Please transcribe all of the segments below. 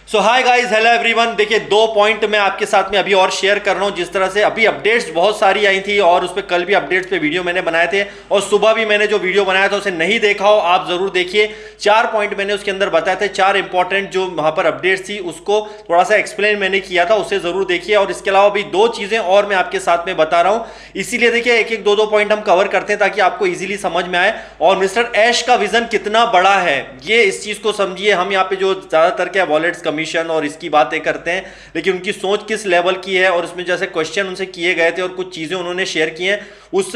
सो hi guys, hello everyone. देखिए, दो point मैं आपके साथ में अभी और शेयर कर रहा हूं। जिस तरह से अभी अपडेट्स बहुत सारी आई थी और उस पर कल भी अपडेट्स पे वीडियो मैंने बनाए थे और सुबह भी मैंने जो वीडियो बनाया था उसे नहीं देखा हो आप जरूर देखिए। 4 पॉइंट मैंने उसके अंदर बताए थे, 4 इंपॉर्टेंट जो वहां पर अपडेट्स थी उसको थोड़ा सा एक्सप्लेन मैंने किया था, उसे जरूर देखिए। और इसके अलावा अभी 2 चीजें और मैं आपके साथ में बता रहा हूं, इसीलिए देखिए एक एक दो पॉइंट हम कवर करते हैं ताकि आपको इजीली समझ में आए। और मिस्टर ऐश का विजन कितना बड़ा है ये इस चीज को समझिए। हम यहाँ पे जो ज्यादातर क्या वॉलेट्स कमीशन और इसकी बातें करते हैं, लेकिन उनकी सोच किस लेवल की है और उसमें जैसे क्वेश्चन उनसे किए गए थे और कुछ चीजें उन्होंने शेयर की हैं, उस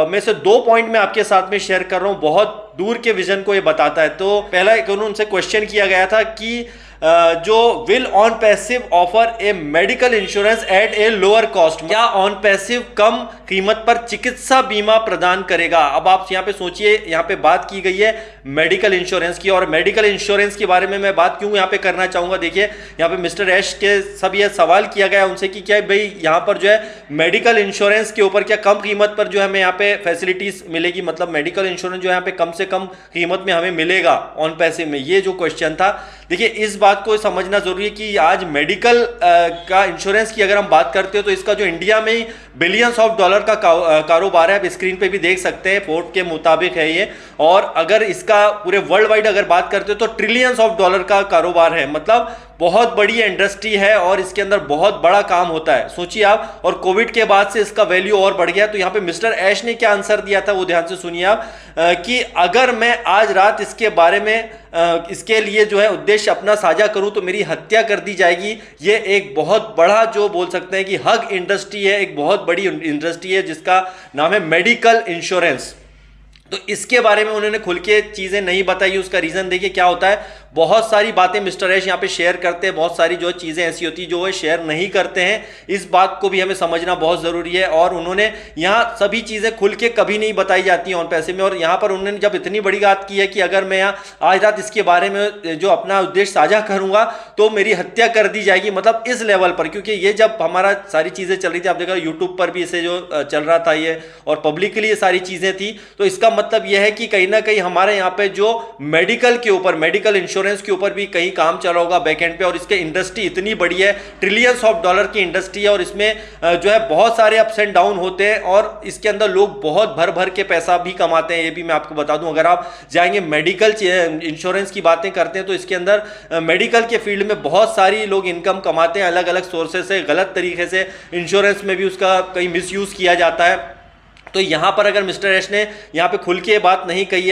में से 2 पॉइंट मैं आपके साथ में शेयर कर रहा हूं। बहुत दूर के विजन को ये बताता है। तो पहला एक उनसे क्वेश्चन किया गया था कि जो will Onpassive offer a medical insurance at a lower cost, क्या ऑन पैसिव कम कीमत पर चिकित्सा बीमा प्रदान करेगा। अब आप यहाँ पे सोचिए, यहाँ पे बात की गई है मेडिकल इंश्योरेंस की, और मेडिकल इंश्योरेंस के बारे में मैं बात क्यों यहाँ पे करना चाहूंगा। देखिए, यहाँ पे मिस्टर ऐश के सब ये सवाल किया गया उनसे कि क्या भाई यहाँ पर जो है मेडिकल इंश्योरेंस के ऊपर क्या कम कीमत पर जो है हमें यहाँ पे फैसिलिटीज मिलेगी, मतलब मेडिकल इंश्योरेंस जो है यहाँ पे कम से कम कीमत में हमें मिलेगा ऑन पैसिव में, ये जो क्वेश्चन था। देखिए, इस बात को समझना जरूरी है कि आज मेडिकल का इंश्योरेंस की अगर हम बात करते हो तो इसका जो इंडिया में ही बिलियंस ऑफ डॉलर का कारोबार है, आप स्क्रीन पे भी देख सकते हैं, फोर्ट के मुताबिक है ये। और अगर इसका पूरे वर्ल्ड वाइड अगर बात करते हो तो ट्रिलियंस ऑफ डॉलर का कारोबार है, मतलब बहुत बड़ी इंडस्ट्री है और इसके अंदर बहुत बड़ा काम होता है, सोचिए आप। और कोविड के बाद से इसका वैल्यू और बढ़ गया। तो यहाँ पे मिस्टर ऐश ने क्या आंसर दिया था वो ध्यान से सुनिए आप, कि अगर मैं आज रात इसके बारे में इसके लिए जो है उद्देश्य अपना साझा करूं तो मेरी हत्या कर दी जाएगी। ये एक बहुत बड़ा जो बोल सकते हैं कि हग इंडस्ट्री है, एक बहुत बड़ी इंडस्ट्री है जिसका नाम है मेडिकल इंश्योरेंस। तो इसके बारे में उन्होंने खुल के चीजें नहीं बताई। उसका रीजन देखिए क्या होता है, बहुत सारी बातें मिस्टर ऐश यहाँ पे शेयर करते हैं, बहुत सारी जो चीजें ऐसी होती है जो वो शेयर नहीं करते हैं। इस बात को भी हमें समझना बहुत जरूरी है। और उन्होंने यहाँ सभी चीजें खुल के कभी नहीं बताई जाती ऑन पैसे में। और यहाँ पर उन्होंने जब इतनी बड़ी बात की है कि अगर मैं यहाँ आज रात इसके बारे में जो अपना उद्देश्य साझा करूंगा तो मेरी हत्या कर दी जाएगी, मतलब इस लेवल पर। क्योंकि ये जब हमारा सारी चीजें चल रही थी, आप देखा यूट्यूब पर भी इसे जो चल रहा था ये, और पब्लिकली ये सारी चीजें थी, तो इसका मतलब यह है कि कहीं ना कहीं हमारे यहाँ पे जो मेडिकल के ऊपर, मेडिकल इंश्योरेंस के ऊपर भी कहीं काम चल रहा होगा बैकएंड पे। और इसके इंडस्ट्री इतनी बड़ी है, ट्रिलियंस ऑफ डॉलर की इंडस्ट्री है, और इसमें जो है बहुत सारे अप्स एंड डाउन होते हैं और इसके अंदर लोग बहुत भर भर के पैसा भी कमाते हैं। ये भी मैं आपको बता दूं, अगर आप जाएंगे मेडिकल इंश्योरेंस की बातें करते हैं तो इसके अंदर मेडिकल के फील्ड में बहुत सारी लोग इनकम कमाते हैं अलग अलग सोर्सेज से, गलत तरीके से इंश्योरेंस में भी उसका कहीं मिसयूज किया जाता है। तो यहां पर अगर मिस्टर ऐश ने यहां पे खुल के बात नहीं कही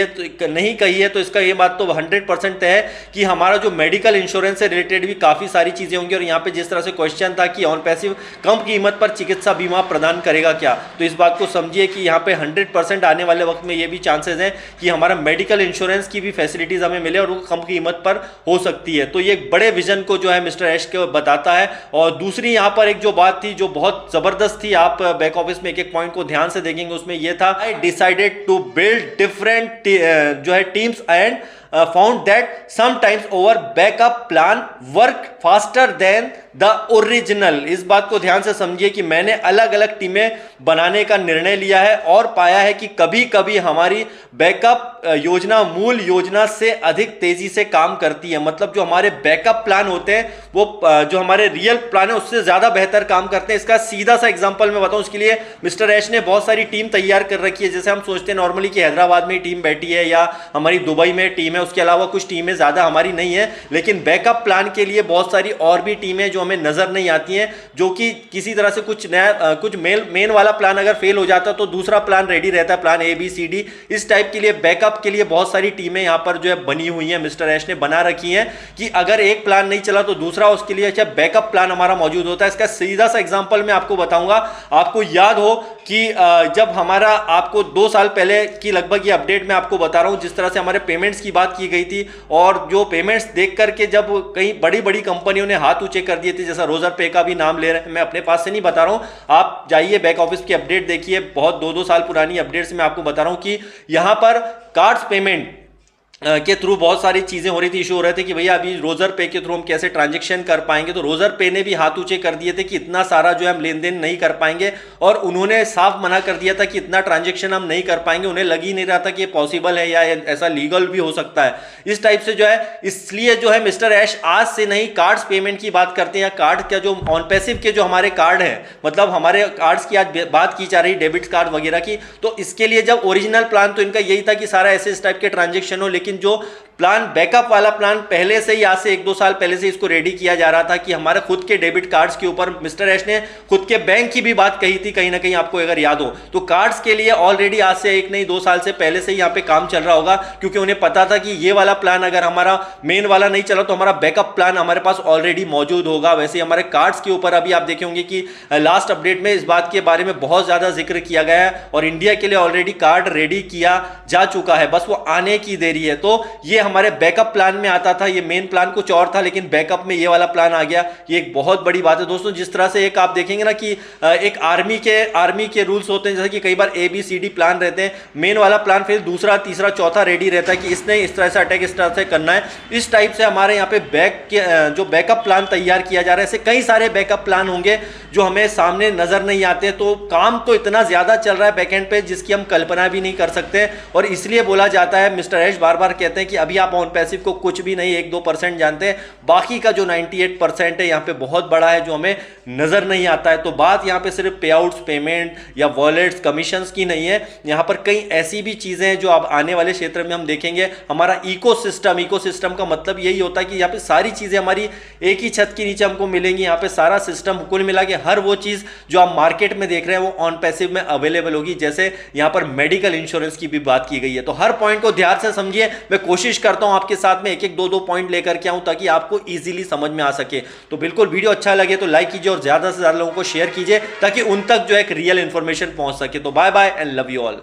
है तो इसका ये बात तो 100% तय है कि हमारा जो मेडिकल इंश्योरेंस से रिलेटेड भी काफ़ी सारी चीज़ें होंगी। और यहाँ पे जिस तरह से क्वेश्चन था कि ऑन पैसिव कम कीमत पर चिकित्सा बीमा प्रदान करेगा क्या, तो इस बात को समझिए कि यहाँ पे 100% आने वाले वक्त में ये भी चांसेस हैं कि हमारा मेडिकल इंश्योरेंस की भी फैसिलिटीज़ हमें मिले और वो कम कीमत पर हो सकती है। तो ये एक बड़े विजन को जो है मिस्टर ऐश को बताता है। और दूसरी यहाँ पर एक जो बात थी जो बहुत ज़बरदस्त थी, आप बैक ऑफिस में एक एक पॉइंट को ध्यान से देखेंगे, उसमें यह था, I decided to build different जो है teams and found that sometimes over backup plan work faster than the original. इस बात को ध्यान से समझिए कि मैंने अलग अलग टीमें बनाने का निर्णय लिया है और पाया है कि कभी कभी हमारी बैकअप योजना मूल योजना से अधिक तेजी से काम करती है। मतलब जो हमारे बैकअप प्लान होते हैं वो जो हमारे रियल प्लान है उससे ज्यादा बेहतर काम करते हैं। इसका सीधा सा एग्जांपल मैं बताऊं, उसके लिए मिस्टर ऐश ने बहुत सारी टीम तैयार कर रखी है। जैसे हम सोचते हैं नॉर्मली कि हैदराबाद में टीम बैठी है या हमारी दुबई में टीम है, उसके अलावा कुछ टीमें ज्यादा हमारी नहीं है, लेकिन बैकअप प्लान के लिए बहुत सारी और भी टीमें जो हमें नजर नहीं आती हैं, जो कि किसी तरह से कुछ नया कुछ मेन वाला प्लान अगर फेल हो जाता तो दूसरा प्लान रेडी रहता है, प्लान ABCD इस टाइप के लिए बैकअप के लिए बहुत सारी टीमें यहां पर जो है बनी हुई हैं, मिस्टर ऐश ने बना रखी हैं कि अगर एक प्लान नहीं चला तो दूसरा उसके लिए अच्छा बैकअप प्लान हमारा मौजूद होता है। इसका सीधा सा एग्जांपल मैं आपको बताऊंगा। आपको याद हो कि जब हमारा आपको 2 साल पहले की लगभग ये अपडेट मैं आपको बता रहा हूं, जिस तरह से हमारे पेमेंट्स की बात की गई थी और जो पेमेंट्स देख करके जब कई बड़ी बड़ी कंपनियों ने हाथ ऊंचे कर दिए थे, जैसा रोजर पे का भी नाम ले रहे हैं, मैं अपने पास से नहीं बता रहा हूं, आप जाइए बैक ऑफिस की अपडेट देखिए, बहुत 2-2 साल पुरानी अपडेट से मैं आपको बता रहा हूं कि यहां पर कार्ड्स पेमेंट के थ्रू बहुत सारी चीजें हो रही थी, इशू हो रहे थे कि भैया अभी रोजर पे के थ्रू हम कैसे ट्रांजेक्शन कर पाएंगे। तो रोजर पे ने भी हाथ ऊंचे कर दिए थे कि इतना सारा जो है हम लेन देन नहीं कर पाएंगे, और उन्होंने साफ मना कर दिया था कि इतना ट्रांजेक्शन हम नहीं कर पाएंगे। उन्हें लग ही नहीं रहा था कि ये पॉसिबल है या ऐसा लीगल भी हो सकता है इस टाइप से जो है। इसलिए जो है मिस्टर ऐश आज से नहीं कार्ड्स पेमेंट की बात करते हैं, या कार्ड का जो ऑन पैसिव के जो हमारे कार्ड है, मतलब हमारे कार्ड्स की आज बात की जा रही डेबिट कार्ड वगैरह की। तो इसके लिए जब ओरिजिनल प्लान तो इनका यही था कि सारा ऐसे इस टाइप के ट्रांजेक्शन हो, लेकिन जो प्लान बैकअप वाला प्लान पहले से ही आज से 1-2 साल पहले से इसको रेडी किया जा रहा था कि हमारे खुद के डेबिट कार्ड्स के ऊपर मिस्टर ऐश ने खुद के बैंक की भी बात कही थी कहीं ना कहीं, आपको अगर याद हो तो। कार्ड्स के लिए ऑलरेडी आज से 1 नहीं 2 साल से पहले से ही यहाँ पे काम चल रहा होगा, क्योंकि उन्हें पता था कि ये वाला प्लान अगर हमारा मेन वाला नहीं चला तो हमारा बैकअप प्लान हमारे पास ऑलरेडी मौजूद होगा। वैसे हमारे कार्ड्स के ऊपर अभी आप देखे होंगे कि लास्ट अपडेट में इस बात के बारे में बहुत ज्यादा जिक्र किया गया है, और इंडिया के लिए ऑलरेडी कार्ड रेडी किया जा चुका है, बस वो आने की देरी है। तो ये हमारे बैकअप प्लान में आता था, ये मेन प्लान कुछ और था लेकिन बैकअप में ये वाला प्लान आ गया। ये एक बहुत बड़ी बात है दोस्तों। जिस तरह से एक आप देखेंगे ना कि एक आर्मी के रूल्स होते हैं, जैसे कि कई बार ABCD प्लान रहते हैं, मेन वाला प्लान फिर दूसरा तीसरा चौथा रेडी रहता है कि इसने इस तरह से अटैक इस तरह से करना है। इस टाइप से हमारे यहाँ पे जो बैकअप प्लान तैयार किया जा रहा है, ऐसे कई सारे बैकअप प्लान होंगे जो हमें सामने नजर नहीं आते। तो काम तो इतना ज्यादा चल रहा है बैकएंड पे जिसकी हम कल्पना भी नहीं कर सकते, और इसलिए बोला जाता है, मिस्टर ऐश बार बार कहते हैं कि अभी आप ऑन पैसिव को कुछ भी नहीं 1-2% जानते हैं, बाकी का जो 98% है यहाँ पे बहुत बड़ा है जो हमें नजर नहीं आता है। तो बात यहाँ पे सिर्फ पे आउट्स, पेमेंट या वॉलेट्स, कमीशंस की नहीं है, यहाँ पर कई ऐसी भी चीजें हैं जो अब आने वाले क्षेत्र में हम देखेंगे। हमारा इकोसिस्टम का मतलब यही होता है कि यहाँ पे सारी चीजें हमारी एक ही छत के नीचे हमको मिलेंगी। यहाँ पे सारा सिस्टम कुल मिला के हर वो चीज जो आप मार्केट में देख रहे हैं वो ऑन पैसिव में अवेलेबल होगी। जैसे यहाँ पर मेडिकल इंश्योरेंस की भी बात की गई है। तो हर पॉइंट को ध्यान से समझिए, मैं कोशिश करता हूं आपके साथ में एक एक दो पॉइंट लेकर के आऊं ताकि आपको इजीली समझ में आ सके। तो बिल्कुल वीडियो अच्छा लगे तो लाइक कीजिए और ज्यादा से ज्यादा लोगों को शेयर कीजिए ताकि उन तक जो एक रियल इंफॉर्मेशन पहुंच सके। तो bye bye and love you all.